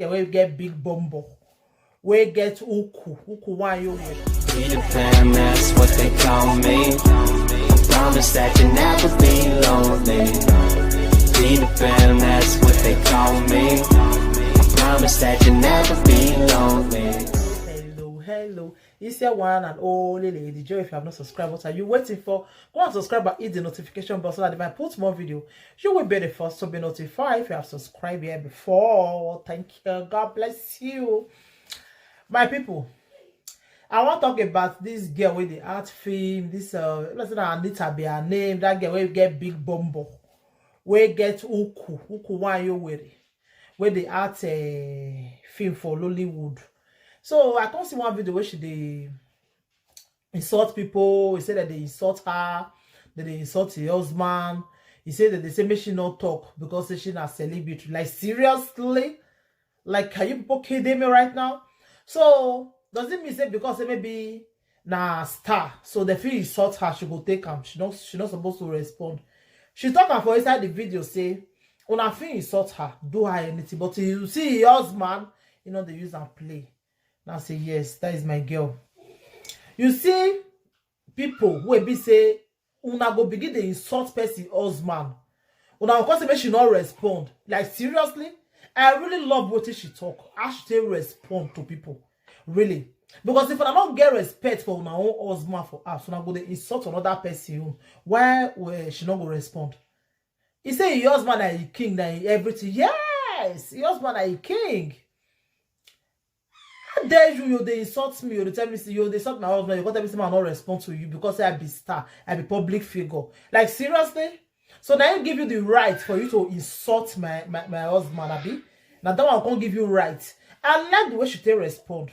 get big bumbo. We get uku one you with. Be the fam, that's what they call me. Promise that you never be lonely. Be the fam, that's what they call me. Promise that you never be lonely. Hello. It's your one and only Lady Joy. If you have not subscribed, what are you waiting for? Go and subscribe and hit the notification bell so that if I put more video, you will be the first to be notified. If you have subscribed here before, thank you. God bless you. My people, I want to talk about this girl with the art film. This let's say Anita be her name. That girl will get big bumbo. We get uku one you with the art film for Lollywood. So I can't see one video where they insult people. He said that they insult her, that they insult her husband. He said that they say make she not talk because she's not a celebrity. Like seriously? Like are you people kidding me right now? So does it mean say because they maybe na star, so the feel insult her, she go take him. She not supposed to respond. She talking for inside the video say, when I feel insult her, do her anything. But you see her husband, you know they use and play. Now say yes, that is my girl. You see, people who be say, una go begin to insult person husband. Una of course make she not respond. Like seriously, I really love what she talk. I should respond to people, really. Because if I don't get respect for my own husband for us, so I go to insult another person. Why she not go respond? He say your husband is a king, that everything. Yes, your husband is a king. How dare you they insult me, you tell me you they insult my husband, you can't tell me I not respond to you because I be star, I be public figure. Like seriously? So now I give you the right for you to insult my husband, Abi. Now that one can't give you right. I like the way she take respond.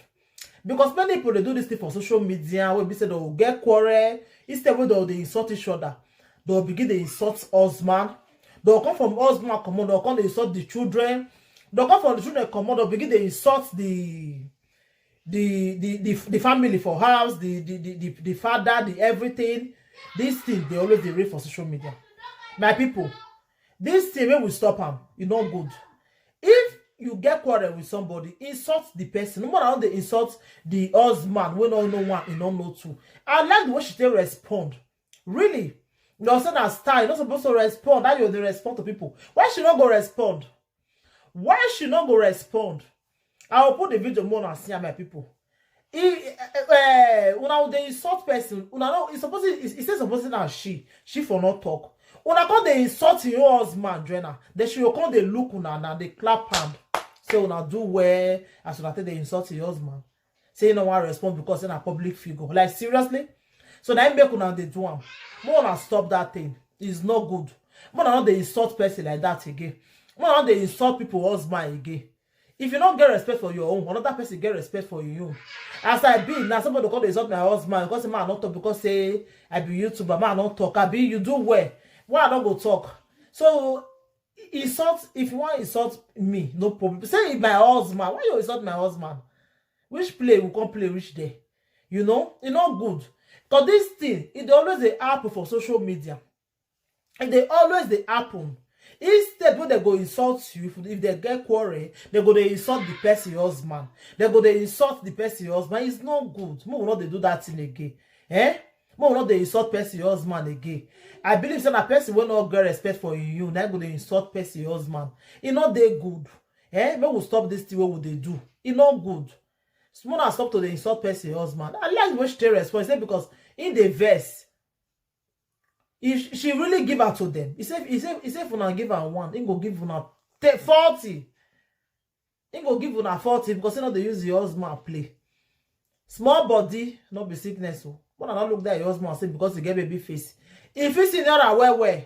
Because many people they do this thing for social media where they say they'll get quarrel, instead where they insult each other. They'll begin to insult husband. They'll come from husband come on, they'll come to insult the children. They'll come from the children come on, they'll begin to insult the family for house, the father, the everything. This thing they always they read for social media. My people, this thing when we stop them, it's not good. If you get quarrel with somebody, insult the person. No matter how they insult the husband, we don't know one, you don't know two. I like the way she take respond. Really, you also that style, you're not supposed to respond. That you they respond to people. Why should not go respond? Why should not go respond? I will put the video more and see my people. When they insult person, it's supposed that she for not talk. When I come they insult your husband, Jenna, they should come they look and they clap hand. Say when I do well, as soon as they insult your husband. Say you know why respond because in a public figure. Like seriously? So now make una they do them. More than stop that thing. It's not good. More than they insult person like that again. More than they insult people husband again. If you don't get respect for your own, another person get respect for your own. As I be now, somebody call insult my husband because man not talk because say I be YouTuber, man not talk. I be you do well. Why I don't go talk? So insult if you want to insult me, no problem. Say if my husband, why you insult my husband? Which play we can't play which day? You know, it's not good. Because this thing, it always they happen for social media. And they always they happen. Instead, when they go insult you, if they get quarrel, they go to insult the person husband. They go to insult the person husband. It's not good. More not they do that thing again. Eh? More not they insult person husband again. I believe that person will not get respect for you. They go to insult person husband. It's not they good. Eh? Maybe we'll stop this thing. What would they do? It's not good. Small and stop to the insult person husband. I like the way she response because in the verse. If she really give her to them, he said if una give her one, he go give una 40. He go give una 40 because you know they use your husband play. Small body, not be sickness. So but I not look at your husband and say because he get baby face. If you senior where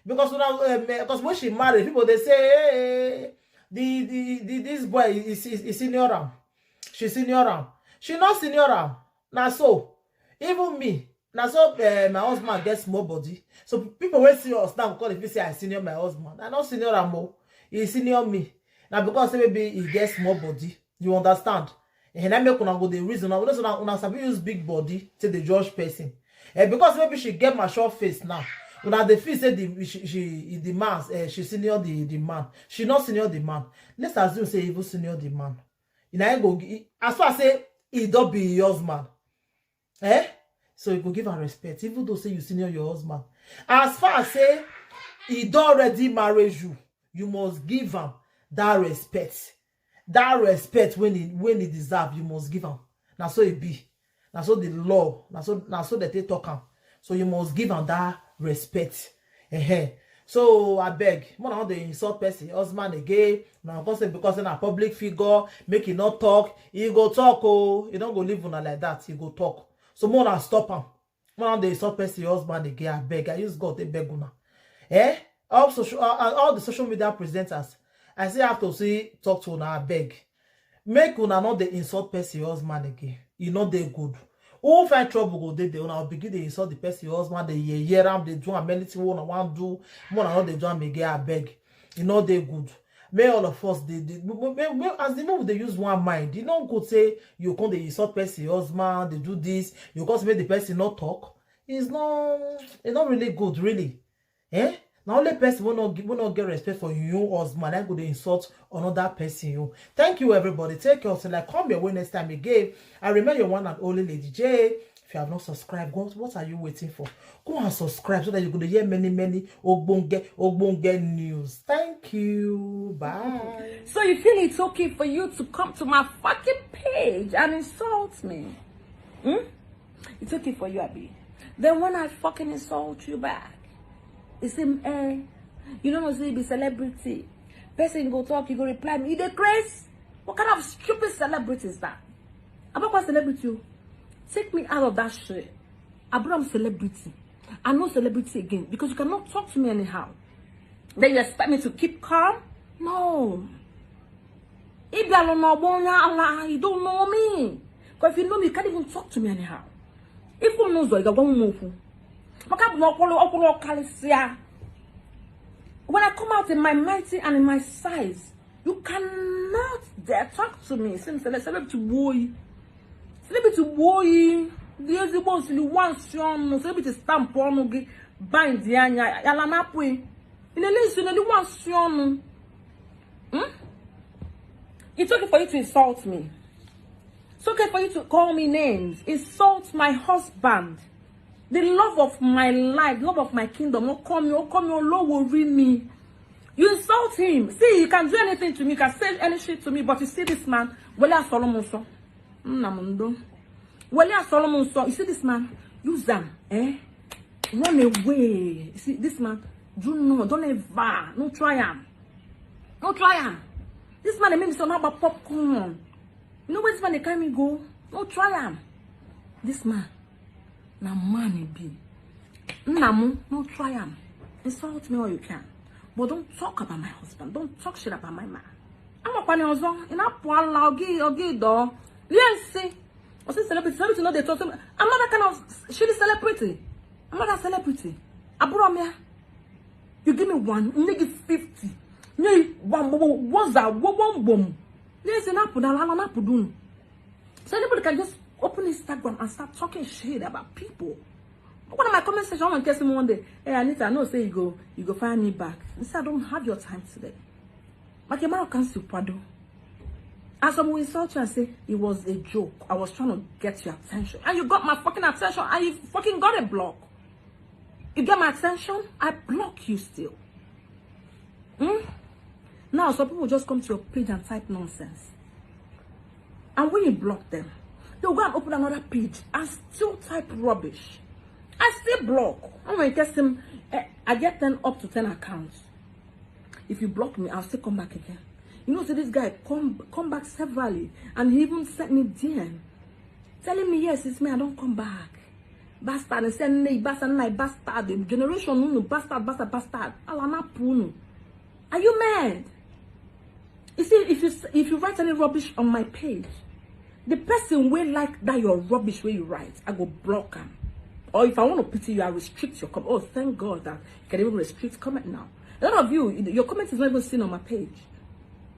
because when she married, people they say hey, this boy is senior am. She senior am. She not senior am. Now so even me. Now so my husband gets small body. So people will see us now because if you say I senior my husband, I not senior am. He senior me. Now because maybe he gets small body, you understand? And I make una go the reason. Now una sabi use big body to the judge person. And because maybe she get my short face now. Una dey feel say the man, she senior the man. She not senior the man. Let's assume say even senior the man. You know, go as far as say he don't be your husband. So you go give her respect, even though say you senior your husband. As far as say he don't already marry you, you must give him that respect. That respect when he deserve, you must give him. Now so it be. Now so the law, now so that they talk him. So you must give him that respect. So I beg, more now they insult person, husband again. Now because in a public figure, make it not talk. He go talk, oh, you don't go live on like that. He go talk. So more now stop him. More now they insult person, husband again. I beg, I use God to beg una. All the social media presenters, I say have to see talk to una. I beg, make una not the insult person, husband again. You know they good. Who find trouble go dey una begin dey insult the person husband, dey hear am, dey do am anything one wan do, more not dey do am again. I beg, you know they good. May all of us as the move they use one mind. You know go say you come dey insult person husband, they do this, you cause make the person not talk. It's not really good, really. Now only person will not get respect for you husband, I go to insult another person. You thank you everybody. Take care. So like come your way next time again. I remember your one and only Lady J. If you have not subscribed, what are you waiting for? Go and subscribe so that you're going to hear many ogbonge news. Thank you. Bye. So you feel it's okay for you to come to my fucking page and insult me? It's okay for you, Abby. Then when I fucking insult you back, it's him, you don't know, say be celebrity. Person go talk, you go reply me. You dey crazy? What kind of stupid celebrity is that? I'm not a celebrity. Take me out of that shit. I'm celebrity. I'm not celebrity again because you cannot talk to me anyhow. Then you expect me to keep calm? No. If you don't know me. Because if you know me, you can't even talk to me anyhow. If you know you go move. When I come out in my mighty and in my size, you cannot dare talk to me. Celebrity boy. Celebrity boy. The other ones you want celebrity stamp on bind the anya. Yalanapwe. In the list, you want It's okay for you to insult me. It's okay for you to call me names. Insult my husband. The love of my life, love of my kingdom, worry me. You insult him. See, you can do anything to me, you can say any shit to me, but you see this man, Wale Solomon so. Wale Solomon so. You see this man, use them, run away. You see this man, don't ever, no try him. No try him. This man, they make me sound about popcorn. You know where this man, they carry me go? No try him. This man. Now money be. No try him. Insult me all you can. But don't talk about my husband. Don't talk shit about my man. I'm a funny husband. In a poor okay door. Yes, see. I say celebrity. Celebrity know they talk to me. I'm not that kind of shitty celebrity. I'm not that celebrity. Abromia. You give me one, you give 50. You what's that? One boom. Yes, in Apple, so anybody can just open Instagram and start talking shit about people. One of my comment section, I want to tell someone one day, hey Anita, I know say you go find me back. I said I don't have your time today. But your man can't suppado. As someone insult you and say it was a joke. I was trying to get your attention. And you got my fucking attention and you fucking got a block. You get my attention, I block you still. Now some people just come to your page and type nonsense. And when you block them, they'll go and open another page and still type rubbish. I still block. I'm going to test them. I get 10 up to 10 accounts. If you block me, I'll still come back again. You know, so this guy come back severally, and he even sent me DM telling me, yes, it's me, I don't come back. Bastard, and said, nay, bastard, the generation, no, bastard. Alana puno. Are you mad? You see, if you write any rubbish on my page, the person will like that your rubbish where you write, I go block him. Or if I want to pity you, I restrict your comment. Oh, thank God that you can even restrict comment now. A lot of you, your comment is not even seen on my page.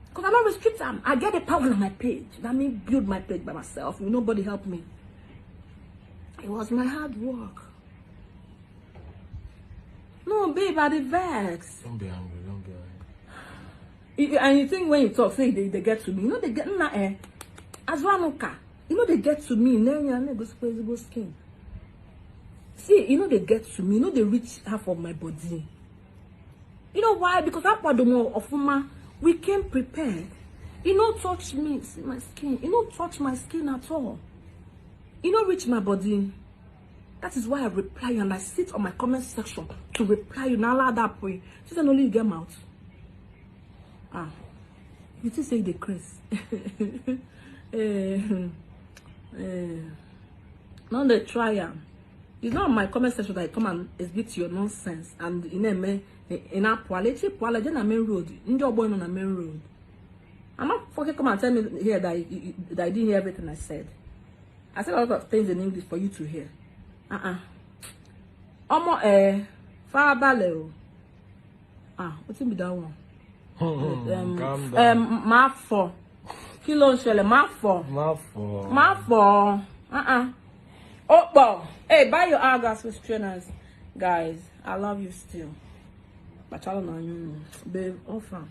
Because I'm not restricted them. I get the power on my page. That means build my page by myself. Nobody helped me. It was my hard work. No, babe, I the vex. Don't be angry. Don't be angry. And you think when you talk, say they get to me. You know they get as one okay. You know they get to me. Then go skin. See, you know they get to me. You know they reach half of my body. You know why? Because that part of Uma, we came prepared. You know touch me, see my skin. You know touch my skin at all. You know reach my body. That is why I reply and I sit on my comment section to reply you. Now allow that way. She said only you get mouth. You still say the Chris. Now they try it's not on my comment section that I come and exhibit your nonsense and in a Poale, then a main road. In your boy on a main road. I'm not fucking come and tell me here that I didn't hear everything I said. I said a lot of things in English for you to hear. Father Leo. What's in be that one? Calm down. Mafo. Kilo shele mafo. Mafo. Oh, well. Hey, buy your Argos with trainers, guys. I love you still. But I don't know you, babe. Offer.